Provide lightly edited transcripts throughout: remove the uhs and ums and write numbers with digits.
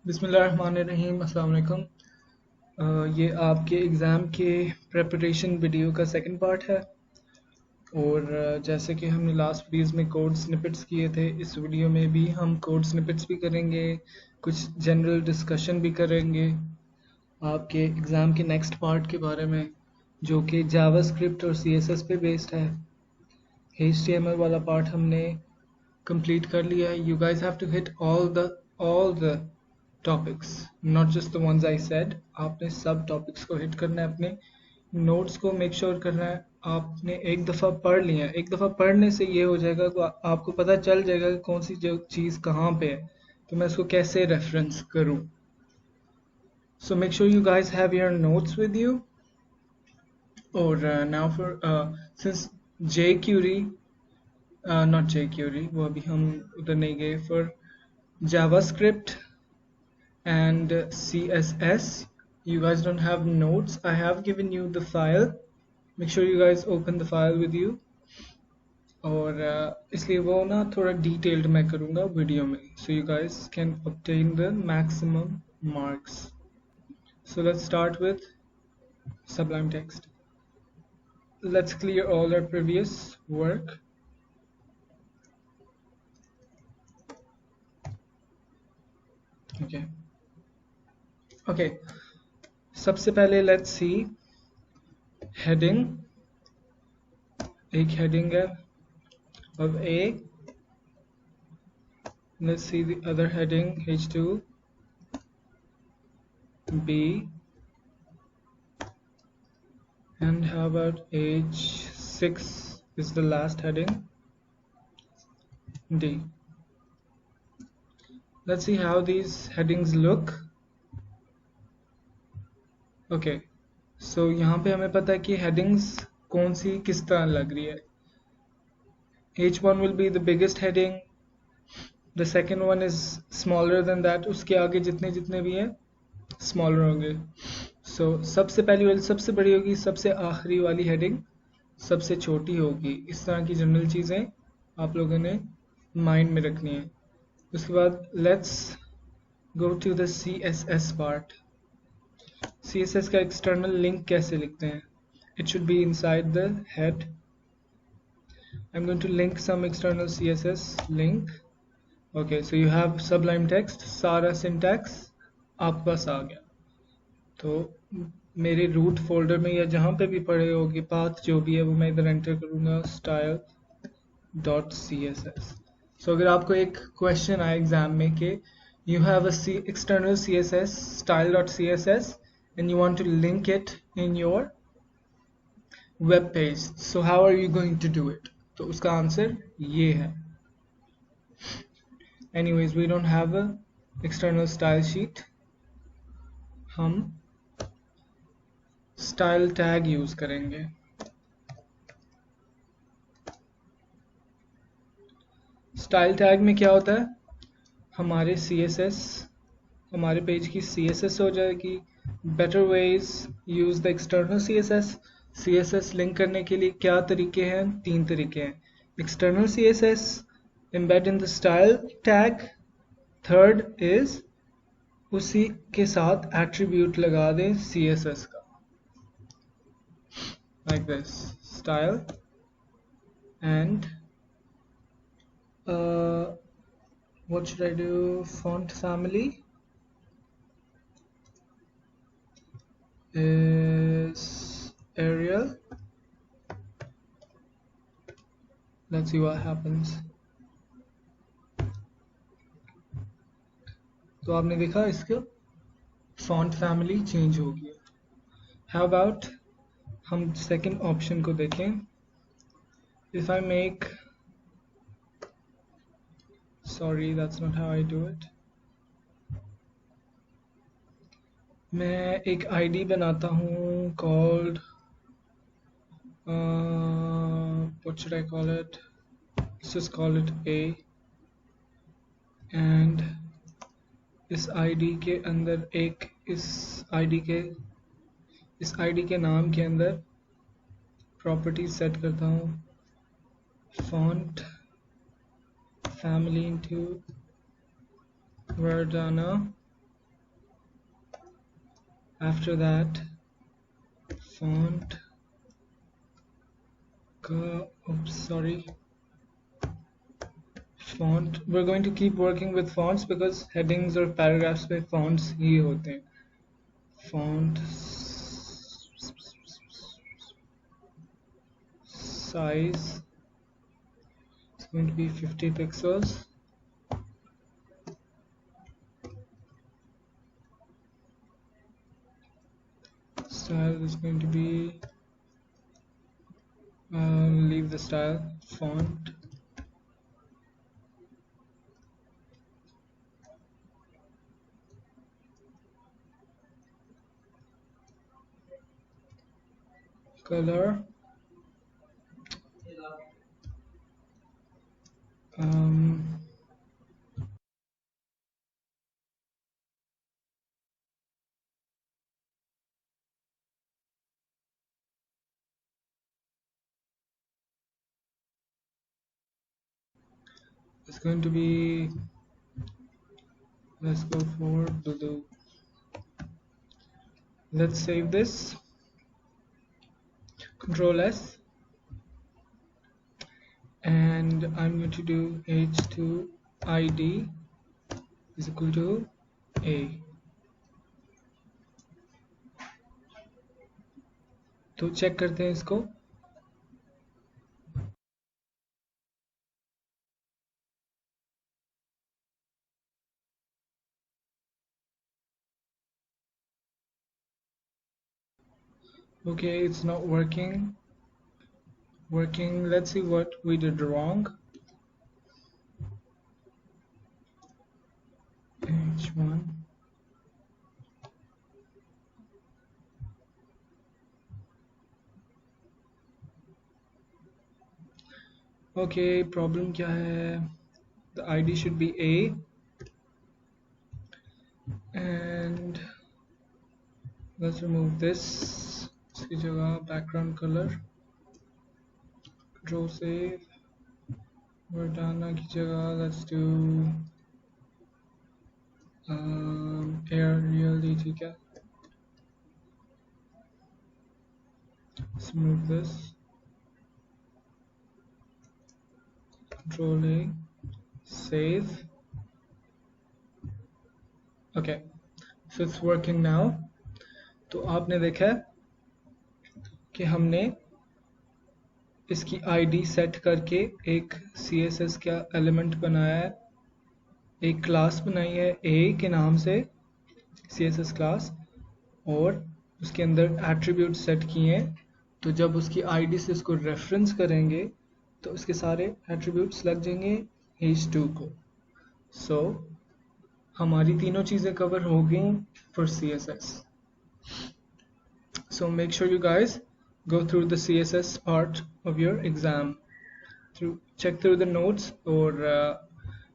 बिस्मिल्लाहिर्रहमानिर्रहीम। अस्सलाम वालेकुम। ये आपके एग्ज़ाम के प्रेपरेशन वीडियो का सेकंड पार्ट है और जैसे कि हमने लास्ट वीडियोज़ में कोड स्निपेट्स किए थे, इस वीडियो में भी हम कोड स्निपेट्स भी करेंगे, कुछ जनरल डिस्कशन भी करेंगे आपके एग्ज़ाम के नेक्स्ट पार्ट के बारे में, जो कि जावास्क्रिप्ट और सीएसएस पे बेस्ड है। एचटीएमएल वाला पार्ट हमने कंप्लीट कर लिया है। You guys have to hit all the topics, not just the ones I said. आपने सब टॉपिक्स को हिट करना है, अपने नोट्स को मेक श्योर करना है। आपने एक दफ़ा पढ़ लिया है, एक दफ़ा पढ़ने से ये हो जाएगा कि आपको पता चल जाएगा कि कौन सी जो चीज़ कहाँ पे है, तो मैं इसको कैसे रेफरेंस करूँ। So make sure you guys have your notes with you. और now for since jQuery not jQuery, वो अभी हम उधर नहीं गए, for JavaScript and CSS you guys don't have notes. I have given you the file. Make sure you guys open the file with you. और इसलिए वो ना थोड़ा डिटेल्ड मैं करूँगा वीडियो में, so you guys can obtain the maximum marks. So let's start with Sublime Text. Let's clear all our previous work. Okay, सबसे पहले let's see heading. एक heading है of A. Let's see the other heading, H2, B, and how about H6 is the last heading, D. Let's see how these headings look. Okay, so यहाँ पे हमें पता है कि headings कौन सी किस तरह लग रही है. H1 will be the biggest heading. The second one is smaller than that. उसके आगे जितने जितने भी हैं smaller होंगे. So सबसे पहली वाली सबसे बड़ी होगी, सबसे आखिरी वाली heading सबसे छोटी होगी. इस तरह की जनरल चीज़ें आप लोगों ने माइंड में रखनी है. उसके बाद let's go to the CSS part. CSS का एक्सटर्नल लिंक कैसे लिखते हैं? It should be inside the head. I'm going to link some external CSS link. Okay, so you have Sublime Text, सारा syntax आपके पास आ गया. तो मेरे रूट फोल्डर में या जहाँ पे भी पड़े होगी पाथ जो भी है वो मैं इधर एंटर करूँगा style डॉट css. सो अगर आपको एक क्वेश्चन आए एग्जाम में कि you have a external css style dot css and you want to link it in your web page, so how are you going to do it? तो उसका answer ये है. Anyways, we don't have a external style sheet. हम style tag use करेंगे. Style tag में क्या होता है? हमारे CSS, हमारे पेज की CSS हो जाएगी. Better ways use the external CSS. CSS link करने के लिए क्या तरीके हैं? 3 तरीके हैं. External CSS, embed in the style tag. Third is उसी के साथ एट्रीब्यूट लगा दें CSS का, like this, style and what should I do? Font family is Arial. Let's see what happens. तो आपने देखा इसका font family change हो गया. How about हम second option को देखें. If I make, sorry, that's not how I do it. मैं एक ID बनाता हूँ called what should I call it? Let's just call it A. And इस ID के अंदर एक इस ID के नाम के अंदर प्रॉपर्टी सेट करता हूँ font family into Verdana After that, font font, we're going to keep working with fonts because headings or paragraphs पे fonts ही होते हैं. Font size is going to be 50 pixels. Style is going to be, leave the style, font. Color, it's going to be, let's go for blue. Let's save this. Control S, and I'm going to do h2 id is equal to a. तो check करते हैं इसको. Okay, it's not working. Let's see what we did wrong. H1. Okay, problem क्या है? The ID should be A, and let's remove this. इसकी जगह background color. Control save. Verdana की जगह let's do Arial, ठीक है. Let's remove this. Control A, save. Okay, so it's working now. तो आपने देखा कि हमने इसकी आईडी सेट करके एक CSS का एलिमेंट बनाया है, एक क्लास बनाई है A के नाम से CSS क्लास, और उसके अंदर एट्रीब्यूट सेट किए हैं. तो जब उसकी आईडी से इसको रेफरेंस करेंगे तो उसके सारे एट्रीब्यूट्स लग जाएंगे H2 को. सो हमारी तीनों चीज़ें कवर हो गई for CSS. So make sure you guys go through the CSS part of your exam. Check through the notes, or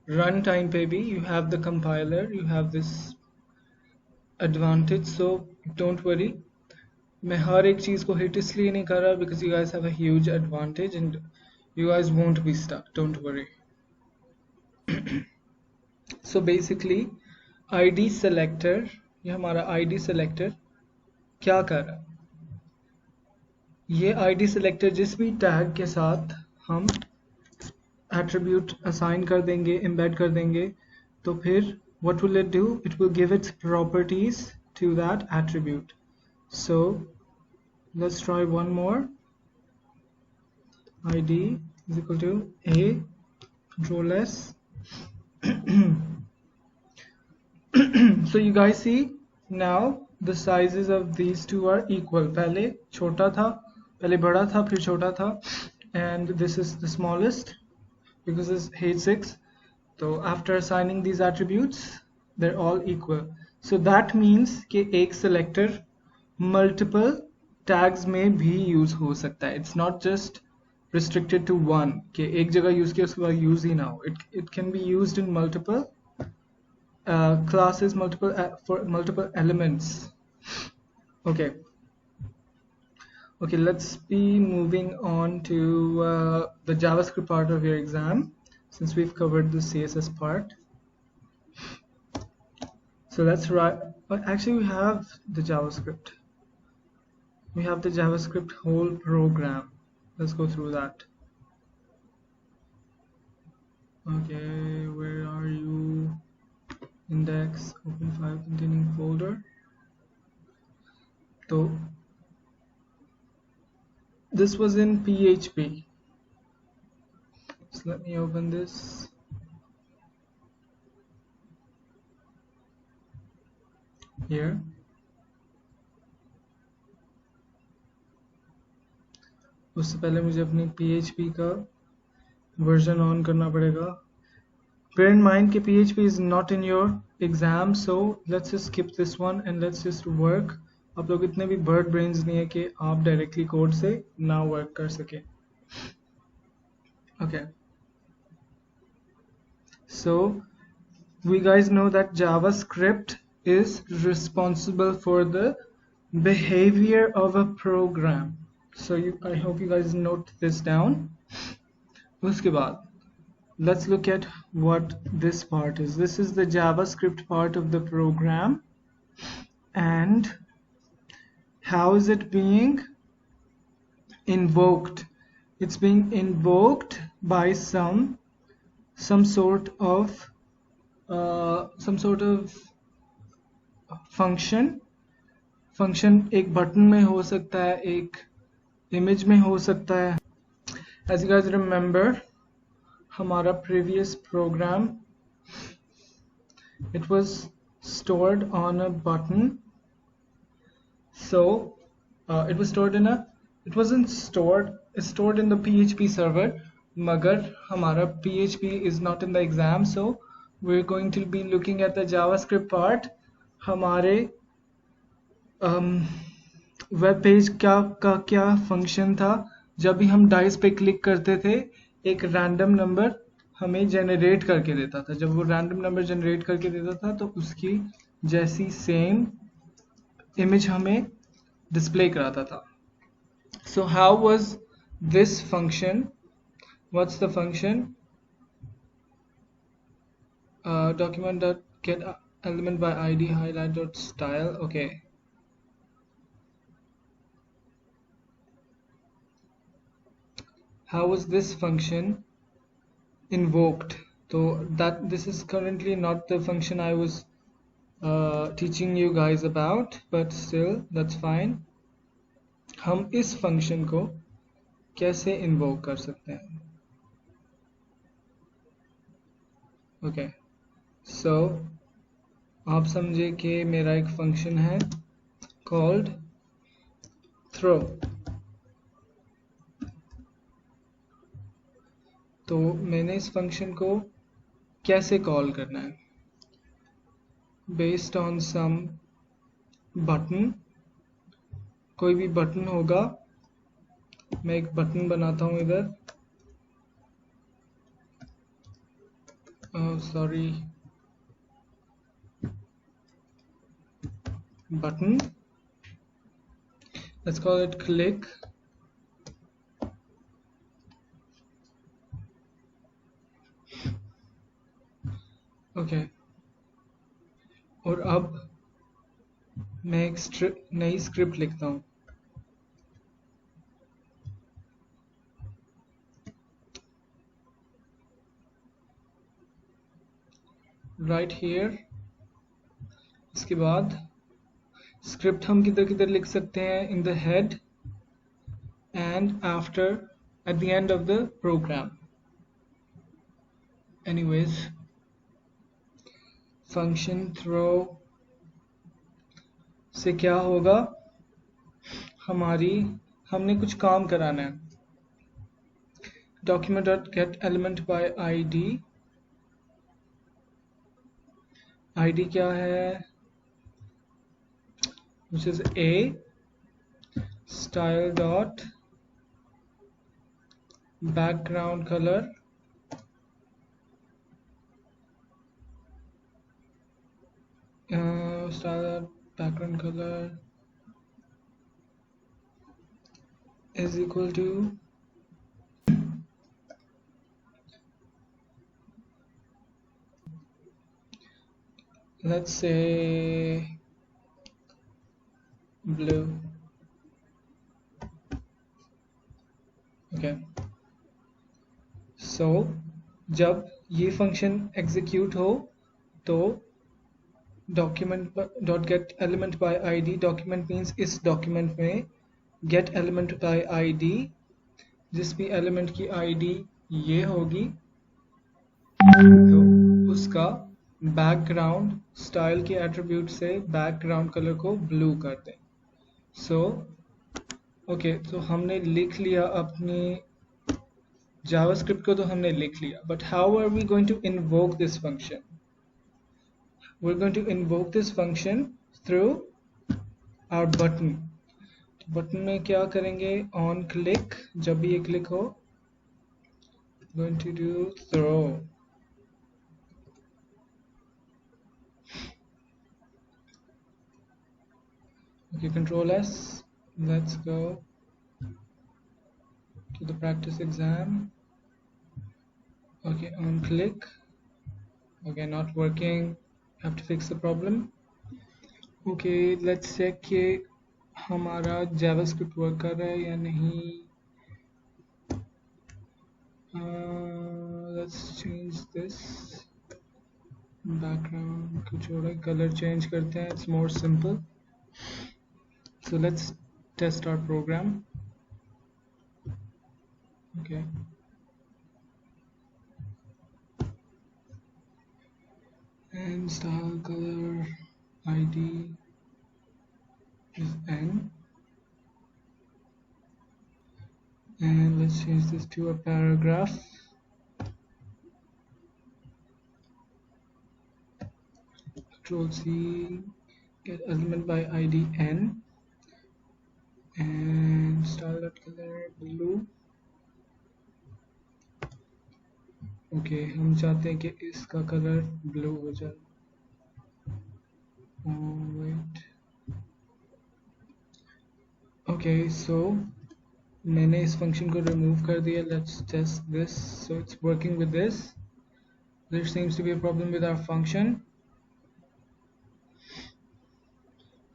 runtime पे भी you have the compiler, you have this advantage, so don't worry. मैं हर एक चीज़ को hit इसलिए नहीं कर रहा because you guys have a huge advantage and you guys won't be stuck, don't worry. So basically ID selector, ये हमारा ID selector क्या कर रहा है? ये ID selector जिस भी टैग के साथ हम एट्रीब्यूट असाइन कर देंगे, एम्बेड कर देंगे, तो फिर what will it do? It will give its properties to that attribute. So let's try one more. ID is equal to A, Control S. So you guys see now the sizes of these two are equal. पहले छोटा था, पहले बड़ा था, फिर छोटा था, and this is the smallest because it's H6. So after assigning these attributes, they're all equal. So that means कि एक selector multiple tags में भी use हो सकता है. It's not just restricted to one कि एक जगह use किया उसके बाद use ही ना हो. It can be used in multiple classes, for multiple elements. Okay, let's be moving on to the JavaScript part of your exam, since we've covered the CSS part. So let's write, but actually we have the JavaScript. We have the JavaScript whole program. Let's go through that. Okay, where are you? Index, open file containing folder. So this was in PHP. So let me open this. Here. उससे पहले मुझे अपनी PHP का version on करना पड़ेगा. Bear in mind कि PHP is not in your exam, so let's just skip this one and let's just work. आप लोग इतने भी bird brains नहीं है कि आप directly code से ना work कर सके. Okay. So we guys know that JavaScript is responsible for the behavior of a program. So I hope you guys note this down. उसके बाद let's look at what this part is. This is the JavaScript part of the program, and how is it being invoked? It's being invoked by some sort of function. एक button में हो सकता है, एक image में हो सकता है. As you guys remember, हमारा previous program, it was stored on a button. So it was stored in it wasn't stored, it's stored in the PHP server. मगर हमारा PHP is not in the exam, so we're going to be looking at the JavaScript part. हमारे web page का क्या function था. जब भी हम dice पे क्लिक करते थे, एक रैंडम नंबर हमें जनरेट करके देता था. जब वो रैंडम नंबर जनरेट करके देता था तो उसकी जैसी सेम इमेज हमें डिस्प्ले कराता था. So how was this function? What's the function? Document.get element by id highlight.style. Okay. How was this function invoked? So this is currently not the function I was teaching you guys about, but still that's fine. हम इस function को कैसे invoke कर सकते हैं? Okay, सो आप समझे कि मेरा एक फंक्शन है कॉल्ड थ्रो. तो मैंने इस फंक्शन को कैसे कॉल करना है? Based on some button. कोई भी बटन होगा. मैं एक बटन बनाता हूँ इधर. Sorry, button, let's call it click. Okay. और अब मैं एक नई स्क्रिप्ट लिखता हूँ. Right here. इसके बाद स्क्रिप्ट हम किधर किधर लिख सकते हैं? In the head and after, at the end of the program. Anyways, function throw से क्या होगा? हमने कुछ काम कराना है. document.get element by id. id क्या है? which is a style dot background color style dot background color is equal to let's say blue. Okay, so जब ये फंक्शन एग्जीक्यूट हो तो document dot get element by id, document means इस document में get element by id, जिस भी element की id ये होगी तो उसका background style के attribute से background color को blue कर दें. So okay, तो हमने लिख लिया अपनी JavaScript को, तो हमने लिख लिया, but how are we going to invoke this function? We're going to invoke this function through our button. Button में क्या करेंगे? On click, जब भी ये क्लिक हो, going to do throw. Okay, Control S. Let's go to the practice exam. Okay, on click. Okay, not working. Have to fix the problem. Okay, let's check कि हमारा JavaScript work कर रहा है या नहीं. Let's change this background को छोड़े, color change करते हैं. It's more simple. So let's test our program. Okay. And style color ID is N. And let's change this to a paragraph. Control C, get element by ID N. And style that color blue. Okay, हम चाहते हैं कि इसका colour blue हो जाए. Wait. Okay, so मैंने इस function को रिमूव कर दिया. Let's test this. So it's working with this. There seems to be a problem with our function.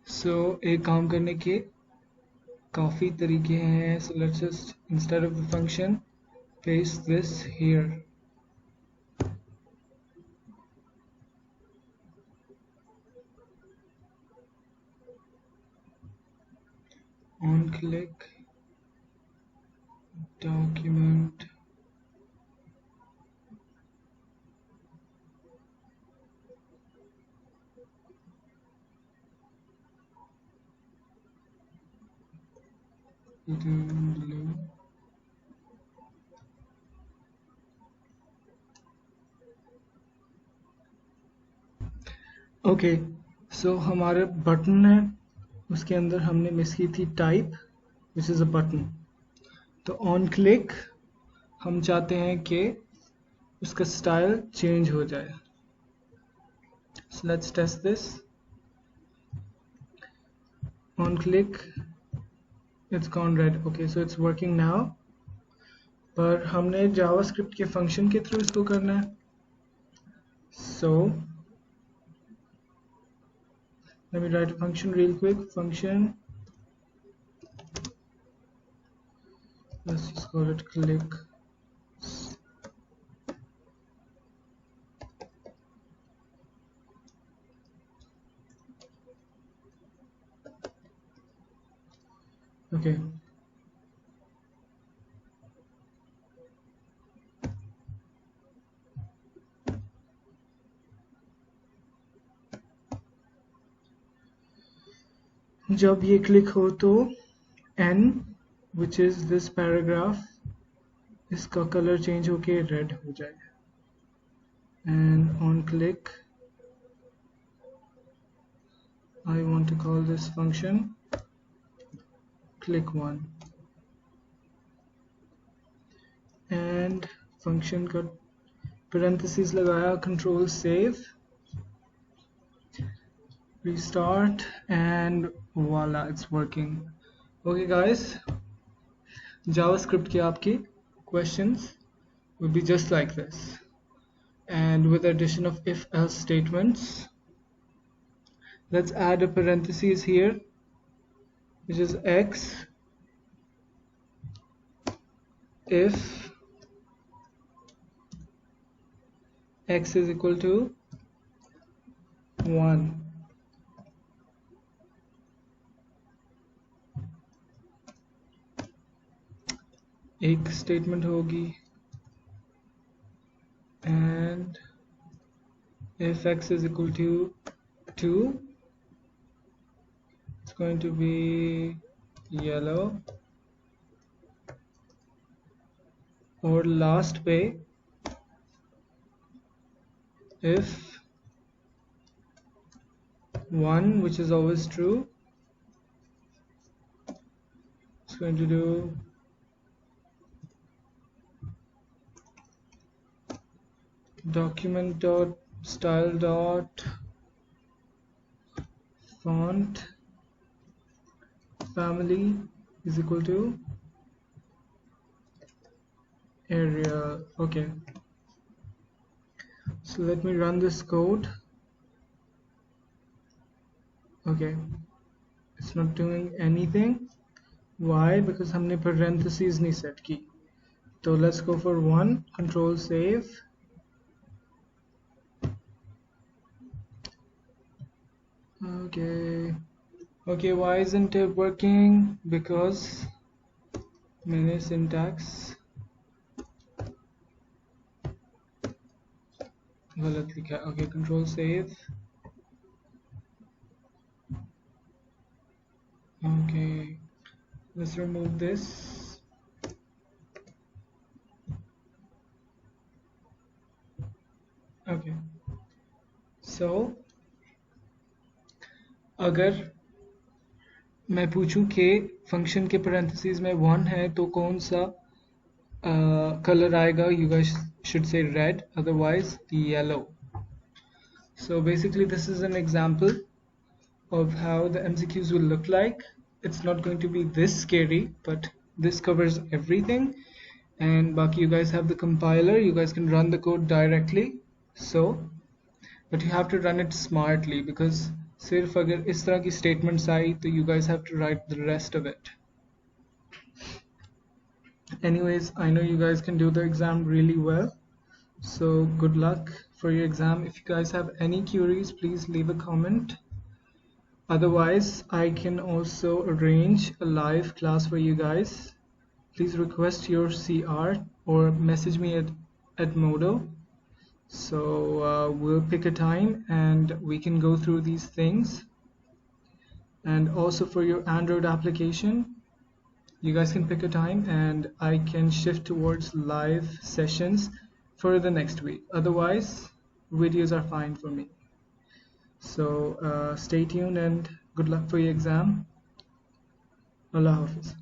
So एक काम करने के काफ़ी तरीके हैं. So let's just, instead of the function, paste this here. On click, document, blue. Okay, so हमारे button है, उसके अंदर हमने मिस की थी type, which is a button. तो ऑन क्लिक हम चाहते हैं कि उसका स्टाइल चेंज हो जाए. So let's test this. On click, it's gone red. Okay, so it's working now. पर हमने JavaScript के फंक्शन के थ्रू इसको करना है. So let me write a function real quick. Function, let's just call it click. Okay. जब ये click हो तो N, which is this paragraph, इसका कलर चेंज होके रेड हो जाएगा. And on click, I want to call this function click1. And function का parentheses लगाया, control save, restart, and voila, it's working. Okay guys, JavaScript के आपके questions would be just like this, and with addition of if-else statements. Let's add a parenthesis here, which is x if x is equal to 1. एक statement होगी, and if x is equal to 2, it's going to be yellow. Or last पे, if 1, which is always true, it's going to do document dot style dot font family is equal to Arial. Okay, so let me run this code. Okay, it's not doing anything. Why? Because हमने parentheses नहीं set की. So let's go for 1, control save. Okay, why isn't it working? Because मैंने syntax गलत लिखा. Okay, control save. Okay, let's remove this. Okay, so अगर मैं पूछूं कि फंक्शन के parentheses में 1 है तो कौन सा color आएगा, you guys should say red, otherwise yellow. So basically this is an example of how the MCQs will look like. It's not going to be this scary, but this covers everything. And Baki, you guys have the compiler, you guys can run the code directly. So, but you have to run it smartly, because सिर्फ अगर इस तरह की statements आई तो you guys have to write the rest of it. Anyways, I know you guys can do the exam really well, so good luck for your exam. If you guys have any queries, please leave a comment. Otherwise, I can also arrange a live class for you guys. Please request your CR or message me at Modo. So we'll pick a time and we can go through these things. And also for your Android application, you guys can pick a time and I can shift towards live sessions for the next week. Otherwise, videos are fine for me. So stay tuned and good luck for your exam. Allah Hafiz.